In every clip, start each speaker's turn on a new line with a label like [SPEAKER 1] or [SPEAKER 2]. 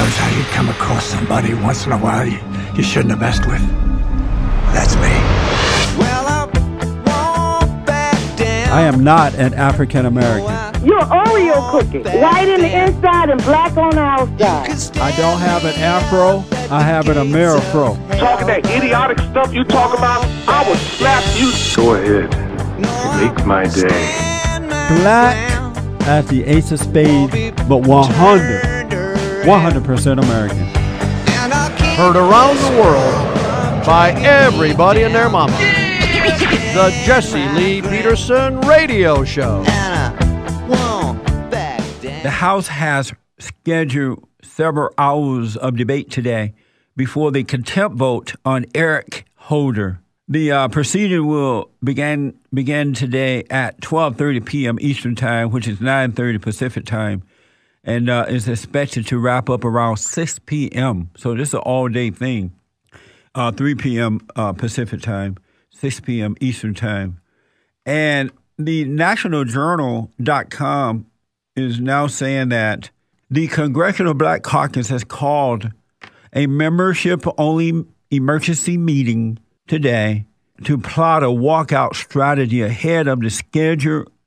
[SPEAKER 1] knows how you come across somebody once in a while you shouldn't have messed with. That's me.
[SPEAKER 2] Well,
[SPEAKER 3] I am not an African American.
[SPEAKER 4] You're an Oreo cookie, white in the inside and black on the outside.
[SPEAKER 3] I don't have an afro, I have an Amerifro.
[SPEAKER 5] Talking that idiotic stuff you talk about, I will slap you.
[SPEAKER 6] Go ahead. Make my day.
[SPEAKER 3] Black as the ace of spades, but 100% American.
[SPEAKER 7] Heard around the world by everybody and their mama. The Jesse Lee Peterson Radio Show.
[SPEAKER 8] The House has scheduled several hours of debate today before the contempt vote on Eric Holder. The proceeding will begin today at 12:30 p.m. Eastern Time, which is 9:30 Pacific Time, and is expected to wrap up around 6 p.m. So this is an all-day thing, 3 p.m. Pacific Time, 6 p.m. Eastern Time. And the nationaljournal.com is now saying that the Congressional Black Caucus has called a membership-only emergency meeting today to plot a walkout strategy ahead of the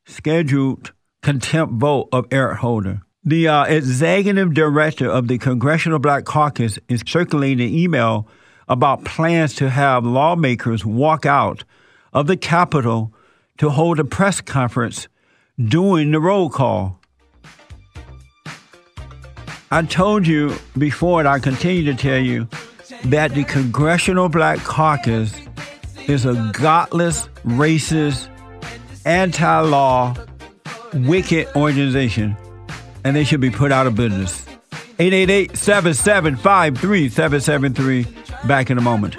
[SPEAKER 8] scheduled contempt vote of Eric Holder. The executive director of the Congressional Black Caucus is circulating an email about plans to have lawmakers walk out of the Capitol to hold a press conference during the roll call. I told you before, and I continue to tell you, that the Congressional Black Caucus is a godless, racist, anti-law, wicked organization, and they should be put out of business. 888-775-3773. Back in a moment.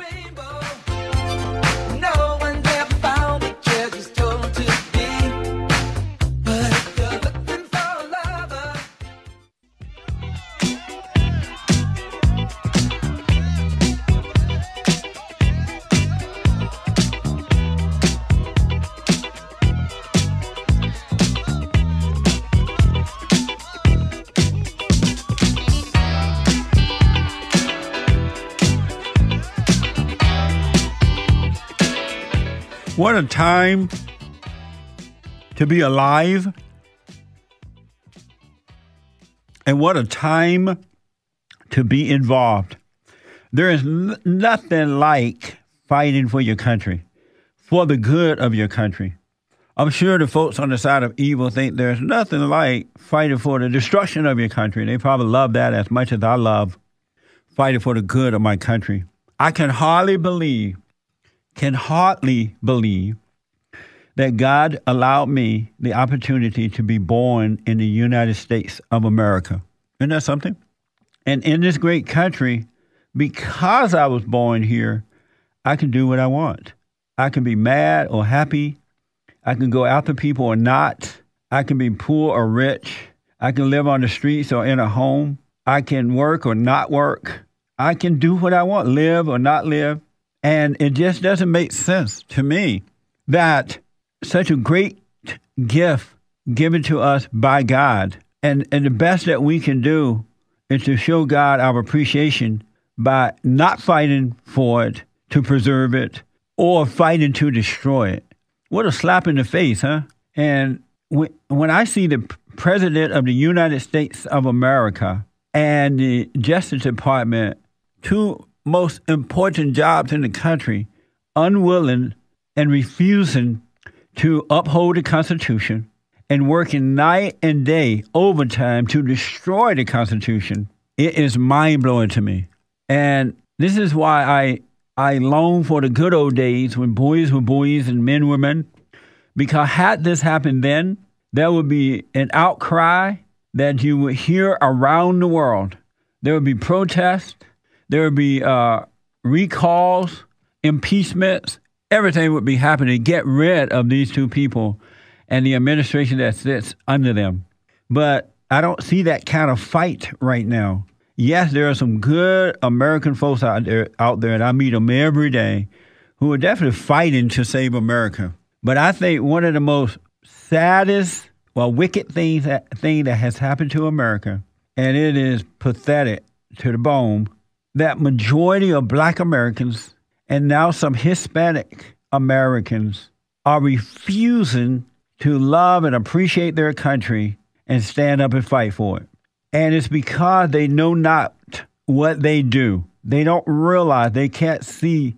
[SPEAKER 8] What a time to be alive. And what a time to be involved. There is nothing like fighting for your country, for the good of your country. I'm sure the folks on the side of evil think there's nothing like fighting for the destruction of your country. They probably love that as much as I love fighting for the good of my country. I can hardly believe that God allowed me the opportunity to be born in the United States of America. Isn't that something? And in this great country, because I was born here, I can do what I want. I can be mad or happy. I can go after people or not. I can be poor or rich. I can live on the streets or in a home. I can work or not work. I can do what I want, live or not live. And it just doesn't make sense to me that such a great gift given to us by God, and the best that we can do is to show God our appreciation by not fighting for it, to preserve it, or fighting to destroy it. What a slap in the face, huh? And when I see the President of the United States of America and the Justice Department, two most important jobs in the country, unwilling and refusing to uphold the Constitution and working night and day overtime to destroy the Constitution, it is mind-blowing to me. And this is why I long for the good old days when boys were boys and men were men, because had this happened then, there would be an outcry that you would hear around the world. There would be protests. There would be recalls, impeachments. Everything would be happening to get rid of these two people and the administration that sits under them. But I don't see that kind of fight right now. Yes, there are some good American folks out there, and I meet them every day, who are definitely fighting to save America. But I think one of the most saddest, wicked thing that has happened to America, and it is pathetic, to the bone that majority of Black Americans and now some Hispanic Americans are refusing to love and appreciate their country and stand up and fight for it. And it's because they know not what they do. They don't realize, they can't see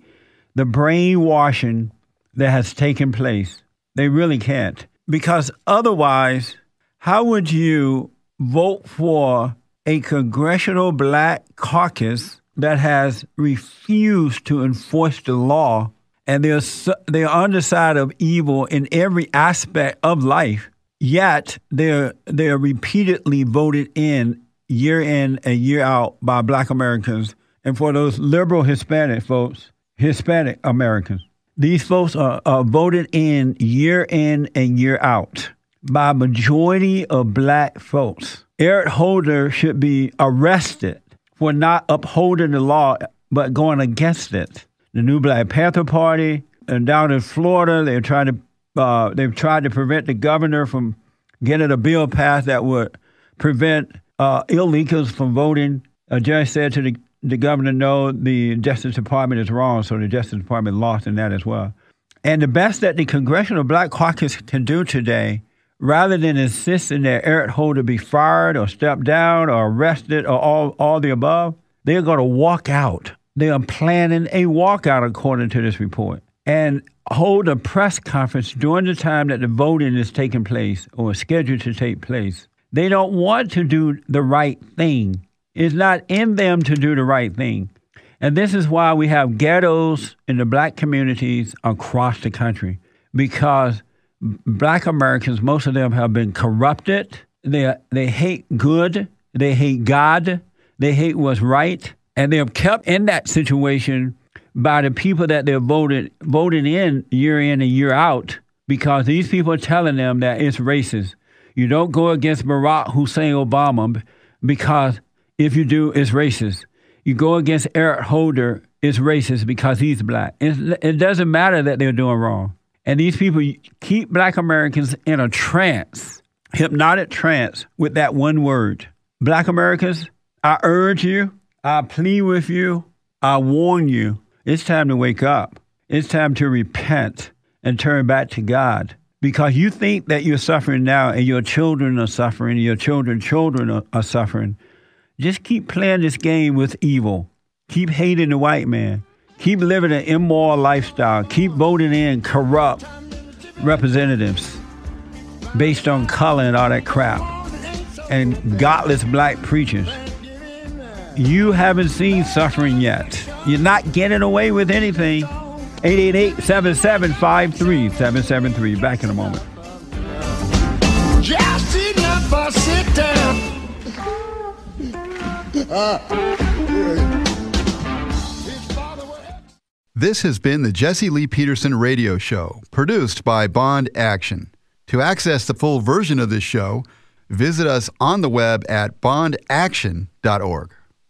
[SPEAKER 8] the brainwashing that has taken place. They really can't. Because otherwise, how would you vote for a congressional Black caucus that has refused to enforce the law, and they're on the side of evil in every aspect of life, yet they're repeatedly voted in and year out by Black Americans, and for those liberal Hispanic folks, Hispanic Americans. These folks are voted in and year out by majority of Black folks. Eric Holder should be arrested for not upholding the law, but going against it. The new Black Panther Party, and down in Florida, they've tried to prevent the governor from getting a bill passed that would prevent illegals from voting. A judge said to the governor, no, the Justice Department is wrong, so the Justice Department lost in that as well. And the best that the Congressional Black Caucus can do today, rather than insisting that Eric Holder be fired or step down or arrested or all the above, they're going to walk out. They are planning a walkout, according to this report, and hold a press conference during the time that the voting is taking place or is scheduled to take place. They don't want to do the right thing. It's not in them to do the right thing. And this is why we have ghettos in the Black communities across the country, because Black Americans, most of them have been corrupted. They hate good. They hate God. They hate what's right. And they're kept in that situation by the people that they're voted in and year out, because these people are telling them that it's racist. You don't go against Barack Hussein Obama, because if you do, it's racist. You go against Eric Holder, it's racist because he's Black. It doesn't matter that they're doing wrong. And these people keep Black Americans in a trance, hypnotic trance, with that one word. Black Americans, I urge you, I plead with you, I warn you, it's time to wake up. It's time to repent and turn back to God. Because you think that you're suffering now and your children are suffering, your children's children are suffering. Just keep playing this game with evil. Keep hating the white man. Keep living an immoral lifestyle. Keep voting in corrupt representatives based on color and all that crap. And godless Black preachers. You haven't seen suffering yet. You're not getting away with anything. 888-7753-773. Back in a moment.
[SPEAKER 2] Just enough for sit down.
[SPEAKER 9] This has been the Jesse Lee Peterson Radio Show, produced by Bond Action. To access the full version of this show, visit us on the web at bondaction.org.